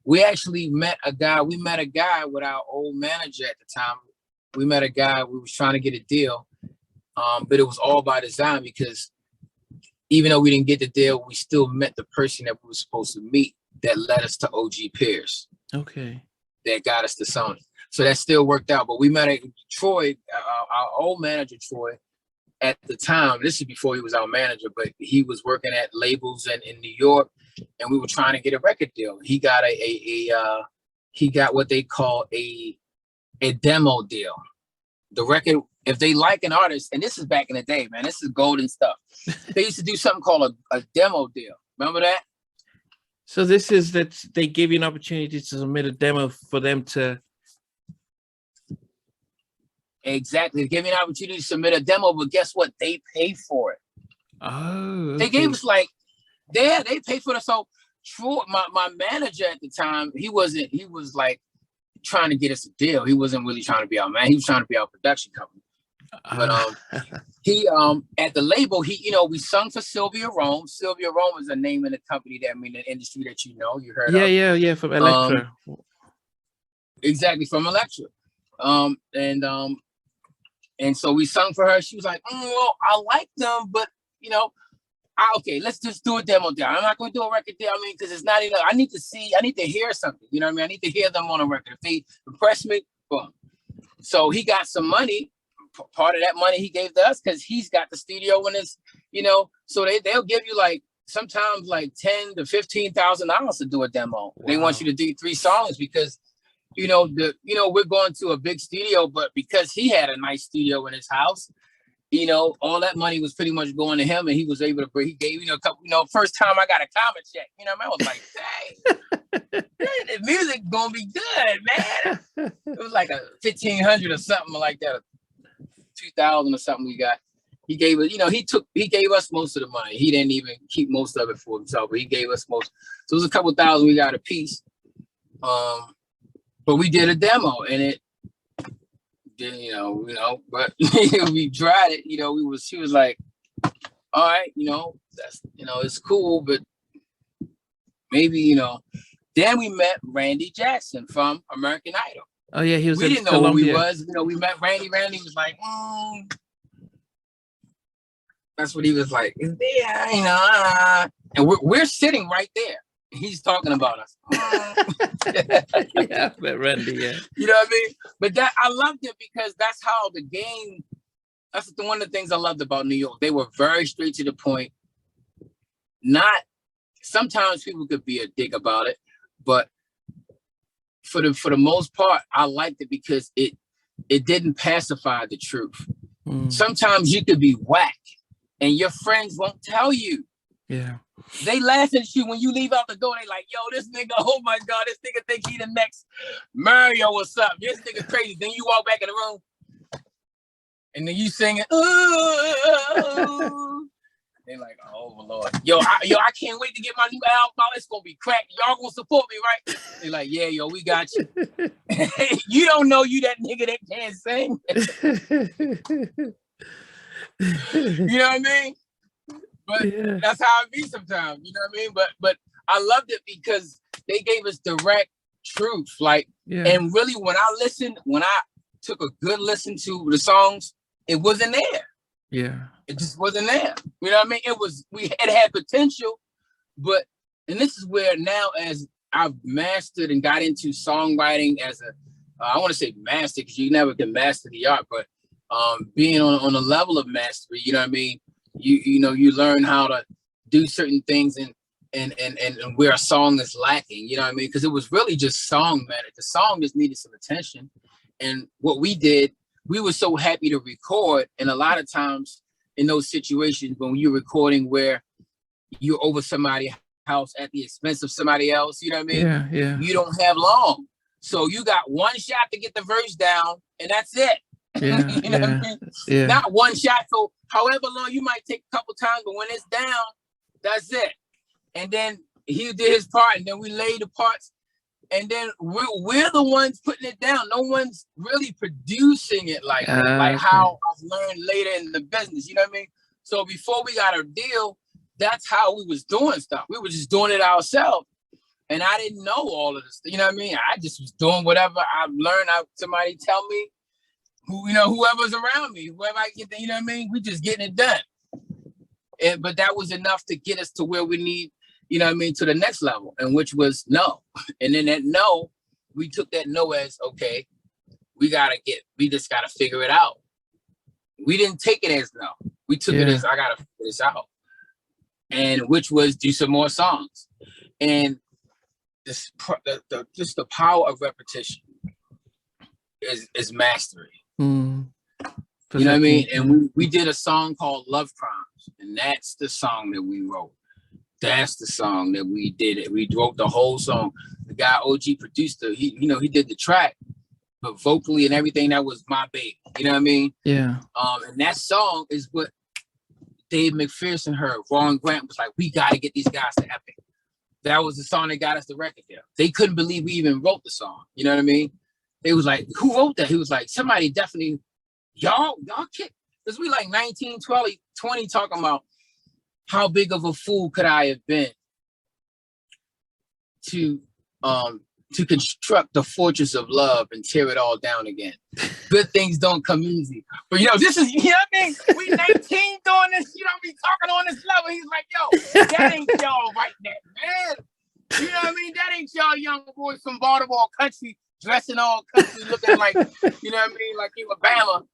We actually met a guy. We met a guy with our old manager at the time. We met a guy. We was trying to get a deal, but it was all by design because even though we didn't get the deal, we still met the person that we were supposed to meet that led us to OG Pierce. Okay. That got us to Sony. So that still worked out. But we met Troy, our old manager, Troy, at the time. This is before he was our manager, but he was working at labels in New York, and we were trying to get a record deal. He got he got what they call a demo deal. The record, if they like an artist, and this is back in the day, man, this is golden stuff. They used to do something called a demo deal. Remember that? So this is that they give you an opportunity to submit a demo for them to. Exactly. They gave me an opportunity to submit a demo, but guess what? They pay for it. Oh. Okay. They gave us like, they paid for it. So Troy, my manager at the time, he was like trying to get us a deal. He wasn't really trying to be our man. He was trying to be our production company. But he at the label, we sung for Sylvia Rome. Sylvia Rome is a name in the company that the industry that you heard of. Yeah, from Elektra. Exactly, from Elektra. And so we sung for her. She was like, well, I like them, but okay, let's just do a demo deal. I'm not going to do a record deal. I mean, because it's not enough. I need to hear something. You know what I mean? I need to hear them on a record. If they impress me, boom. So he got some money. Part of that money he gave to us because he's got the studio when it's, so they'll give you like sometimes like $10,000 to $15,000 to do a demo. Wow. They want you to do 3 songs because, we're going to a big studio, but because he had a nice studio in his house, all that money was pretty much going to him, and he was able to bring. He gave a couple. First time I got a comment check. I was like, dang, the music gonna be good, man. It was like a 1,500 or something like that, 2,000 or something. We got. He gave us. He gave us most of the money. He didn't even keep most of it for himself, but he gave us most. So it was a couple thousand we got a piece. But we did a demo, and it. But we tried it, she was like, all right, that's, it's cool, but maybe, then we met Randy Jackson from American Idol. Oh yeah, he was. We didn't know Columbia. who he was. We met Randy. Randy was like, that's what he was like. Yeah, and we're sitting right there. He's talking about us. Yeah, but Randy, yeah. You know what I mean? But I loved it because that's how the game. That's one of the things I loved about New York. They were very straight to the point. Sometimes people could be a dick about it, but for the most part, I liked it because it didn't pacify the truth. Sometimes you could be whack, and your friends won't tell you. Yeah. They laugh at you when you leave out the door. They like, yo, this nigga, oh my God, this nigga think he the next Mario or something. This nigga crazy. Then you walk back in the room and then you singing, ooh. They're like, oh Lord. Yo, I can't wait to get my new album out. It's gonna be crack. Y'all gonna support me, right? They're like, yeah, yo, we got you. You don't know you that nigga that can't sing. You know what I mean? But yeah. That's how it be sometimes, you know what I mean? But I loved it because they gave us direct truth. Like, and really when I took a good listen to the songs, it wasn't there. Yeah. It just wasn't there. You know what I mean? It had potential, and this is where now as I've mastered and got into songwriting as I want to say master because you never can master the art, but being on a level of mastery, you know what I mean? You learn how to do certain things and where a song is lacking, you know what I mean? Because it was really just song matter. The song just needed some attention. And what we did, we were so happy to record. And a lot of times in those situations when you're recording where you're over somebody's house at the expense of somebody else, you know what I mean? Yeah. You don't have long. So you got one shot to get the verse down and that's it. Yeah, you know what I mean? Yeah. Not one shot. So however long you might take a couple times, but when it's down, that's it. And then he did his part, and then we laid the parts, and then we're the ones putting it down. No one's really producing it like how I've learned later in the business. You know what I mean? So before we got our deal, that's how we was doing stuff. We were just doing it ourselves. And I didn't know all of this. You know what I mean? I just was doing whatever I learned. Somebody tell me, whoever's around me, whoever I get, you know what I mean? We just getting it done. But that was enough to get us to where we need, you know what I mean, to the next level, and which was no. And then that no, we took that no as, okay, we just gotta figure it out. We didn't take it as no. We took it as, I gotta figure this out. And which was do some more songs. And just the power of repetition is mastery. Mm. You know what I mean? And we did a song called Love Crimes, and that's the song that we wrote. That's the song that we did. We wrote the whole song. The guy OG produced it. He did the track, but vocally and everything, that was my baby. You know what I mean? Yeah. And that song is what Dave McPherson heard. Ron Grant was like, we gotta get these guys to Epic. That was the song that got us the record deal. They couldn't believe we even wrote the song. You know what I mean? They was like, who wrote that? He was like, somebody definitely, y'all kick. Because we like 19, 20 talking about how big of a fool could I have been to construct the fortress of love and tear it all down again. Good things don't come easy. But this is, you know what I mean? We 19 doing this, be talking on this level. He's like, yo, that ain't y'all right there, man. You know what I mean? That ain't y'all young boys from Baltimore country, dressing all country, looking like, you know what I mean, like Alabama.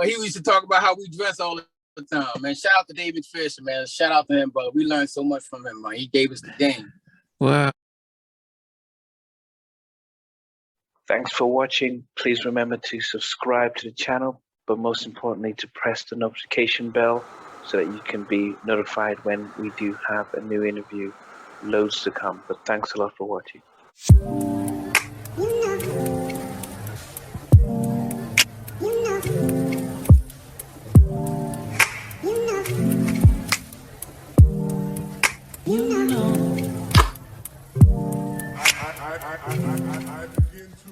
He used to talk about how we dress all the time, man. Shout out to Dave McPherson, man. Shout out to him, brother. We learned so much from him, man. He gave us the game. Wow. Thanks for watching. Please remember to subscribe to the channel, but most importantly, to press the notification bell so that you can be notified when we do have a new interview. Loads to come, but thanks a lot for watching. I begin to